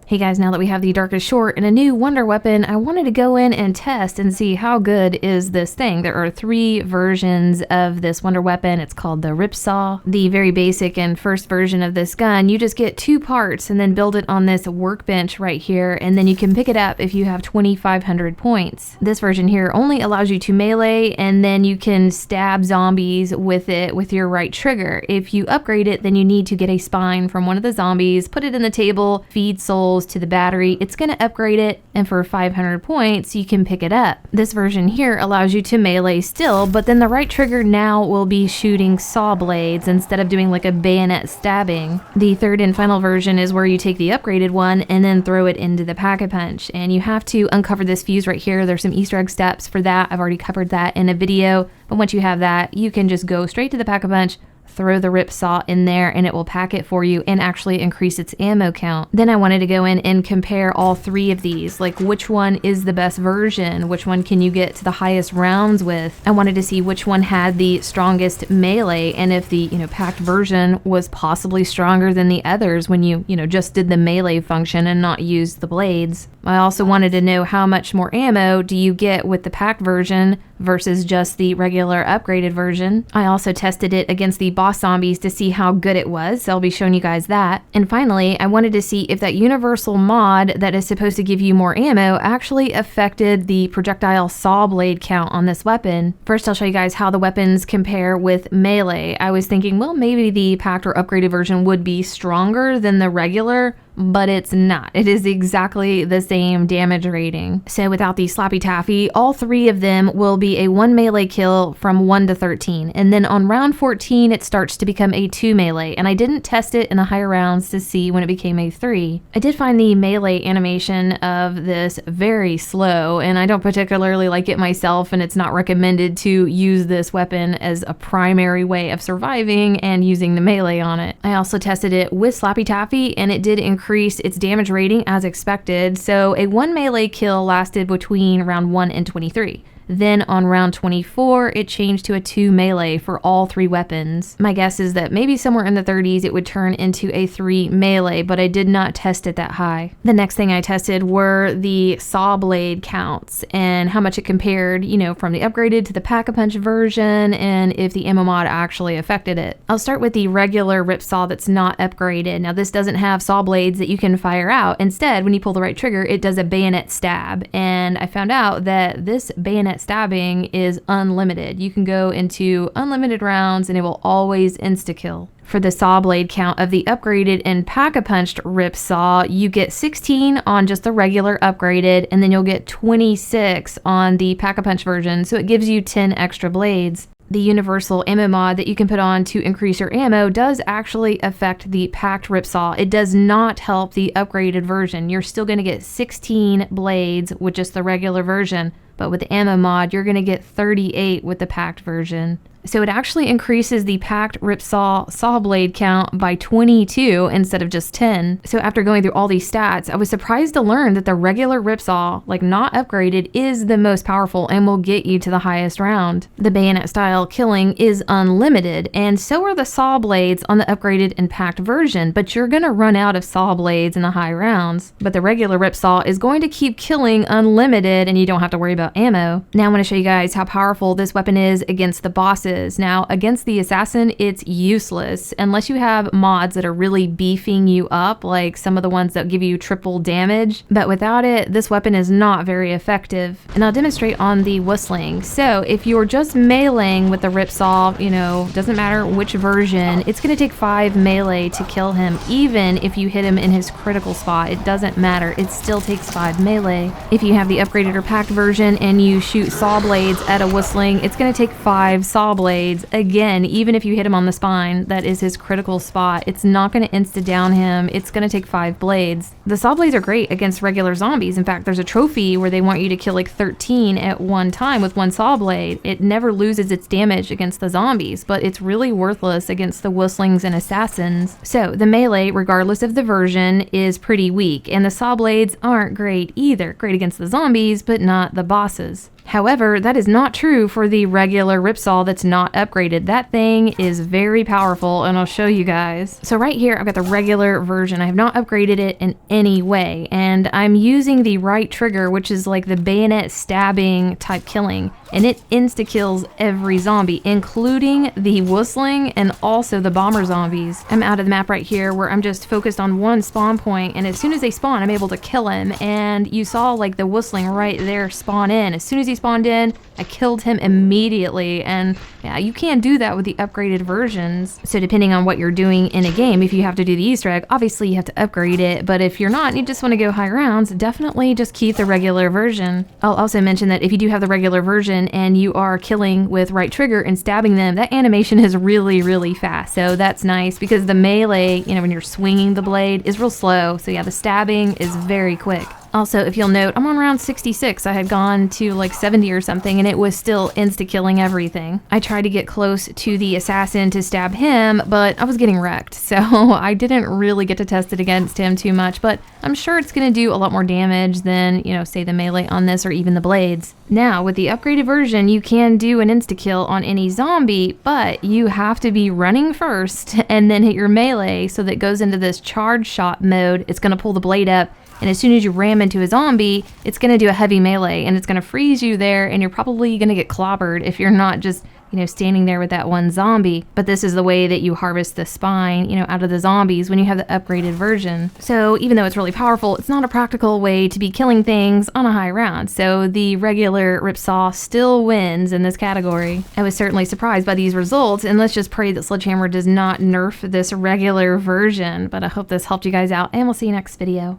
Hey guys, now that we have the darkest short and a new wonder weapon, I wanted to go in and test and see how good is this thing. There are 3 versions of this wonder weapon. It's called the Ripsaw. The very basic and first version of this gun, you just get 2 parts and then build it on this workbench right here, and then you can pick it up if you have 2,500 points. This version here only allows you to melee, and then you can stab zombies with it with your right trigger. If you upgrade it, then you need to get a spine from one of the zombies, put it in the table, feed souls to the battery. It's going to upgrade it, and for 500 points you can pick it up. This version here allows you to melee still, but then the right trigger now will be shooting saw blades instead of doing like a bayonet stabbing. The third and final version is where you take the upgraded one and then throw it into the pack-a-punch, and you have to uncover this fuse right here. There's some Easter egg steps for that. I've already covered that in a video, but once you have that, you can just go straight to the pack-a-punch, throw the Ripsaw in there, and it will pack it for you and actually increase its ammo count. Then I wanted to go in and compare all 3 of these, like which one is the best version, which one can you get to the highest rounds with. I wanted to see which one had the strongest melee, and if the packed version was possibly stronger than the others when you just did the melee function and not used the blades. I also wanted to know how much more ammo do you get with the packed version versus just the regular upgraded version. I also tested it against the boss zombies to see how good it was, so I'll be showing you guys that. And finally, I wanted to see if that universal mod that is supposed to give you more ammo actually affected the projectile saw blade count on this weapon. First, I'll show you guys how the weapons compare with melee. I was thinking, well, maybe the packed or upgraded version would be stronger than the regular, but it's not. It is exactly the same damage rating. So without the Slappy Taffy, all 3 of them will be a 1 melee kill from 1 to 13. And then on round 14, it starts to become a 2 melee. And I didn't test it in the higher rounds to see when it became a 3. I did find the melee animation of this very slow, and I don't particularly like it myself, and it's not recommended to use this weapon as a primary way of surviving and using the melee on it. I also tested it with Slappy Taffy, and it did increase its damage rating as expected, so a 1 melee kill lasted between round 1 and 23. Then on round 24, it changed to a 2 melee for all 3 weapons. My guess is that maybe somewhere in the 30s it would turn into a 3 melee, but I did not test it that high. The next thing I tested were the saw blade counts and how much it compared, from the upgraded to the pack-a-punch version, and if the ammo mod actually affected it. I'll start with the regular Ripsaw that's not upgraded. Now this doesn't have saw blades that you can fire out. Instead, when you pull the right trigger, it does a bayonet stab, and I found out that this bayonet stabbing is unlimited. You can go into unlimited rounds and it will always insta-kill. For the saw blade count of the upgraded and pack-a-punched Ripsaw, you get 16 on just the regular upgraded, and then you'll get 26 on the pack-a-punch version, so it gives you 10 extra blades. The universal ammo mod that you can put on to increase your ammo does actually affect the packed Ripsaw. It does not help the upgraded version. You're still going to get 16 blades with just the regular version, but with the ammo mod, you're going to get 38 with the packed version. So it actually increases the packed Ripsaw saw blade count by 22 instead of just 10. So after going through all these stats, I was surprised to learn that the regular Ripsaw, like not upgraded, is the most powerful and will get you to the highest round. The bayonet style killing is unlimited, and so are the saw blades on the upgraded and packed version, but you're gonna run out of saw blades in the high rounds. But the regular Ripsaw is going to keep killing unlimited, and you don't have to worry about ammo. Now I want to show you guys how powerful this weapon is against the bosses. Now, against the assassin, it's useless unless you have mods that are really beefing you up, like some of the ones that give you triple damage. But without it, this weapon is not very effective. And I'll demonstrate on the whistling. So if you're just meleeing with the Ripsaw, doesn't matter which version, it's going to take 5 melee to kill him. Even if you hit him in his critical spot, it doesn't matter. It still takes 5 melee. If you have the upgraded or packed version and you shoot saw blades at a whistling, it's going to take 5 saw blades. Again, even if you hit him on the spine, that is his critical spot, it's not going to insta-down him. It's going to take 5 blades. The saw blades are great against regular zombies. In fact, there's a trophy where they want you to kill like 13 at one time with 1 saw blade. It never loses its damage against the zombies, but it's really worthless against the whistlings and assassins. So the melee, regardless of the version, is pretty weak, and the saw blades aren't great either. Great against the zombies, but not the bosses. However, that is not true for the regular Ripsaw that's not upgraded. That thing is very powerful, and I'll show you guys. So right here, I've got the regular version. I have not upgraded it in any way, and I'm using the right trigger, which is like the bayonet stabbing type killing, and it insta-kills every zombie, including the whistling and also the bomber zombies. I'm out of the map right here where I'm just focused on one spawn point, and as soon as they spawn, I'm able to kill him, and you saw like the whistling right there spawn in. As soon as he spawned in, I killed him immediately, and yeah, you can't do that with the upgraded versions. So depending on what you're doing in a game, if you have to do the Easter egg, obviously you have to upgrade it, but if you're not and you just want to go high rounds, definitely just keep the regular version. I'll also mention that if you do have the regular version and you are killing with right trigger and stabbing them, that animation is really, really fast. So that's nice because the melee, you know, when you're swinging the blade is real slow. So yeah, the stabbing is very quick. Also, if you'll note, I'm on round 66. I had gone to like 70 or something, and it was still insta-killing everything. I tried to get close to the assassin to stab him, but I was getting wrecked, so I didn't really get to test it against him too much, but I'm sure it's going to do a lot more damage than, you know, say the melee on this or even the blades. Now, with the upgraded version, you can do an insta-kill on any zombie, but you have to be running first and then hit your melee, so that it goes into this charge shot mode. It's going to pull the blade up, and as soon as you ram into a zombie, it's going to do a heavy melee, and it's going to freeze you there, and you're probably going to get clobbered if you're not just, you know, standing there with that one zombie. But this is the way that you harvest the spine, you know, out of the zombies when you have the upgraded version. So even though it's really powerful, it's not a practical way to be killing things on a high round. So the regular Ripsaw still wins in this category. I was certainly surprised by these results, and let's just pray that Sledgehammer does not nerf this regular version. But I hope this helped you guys out, and we'll see you next video.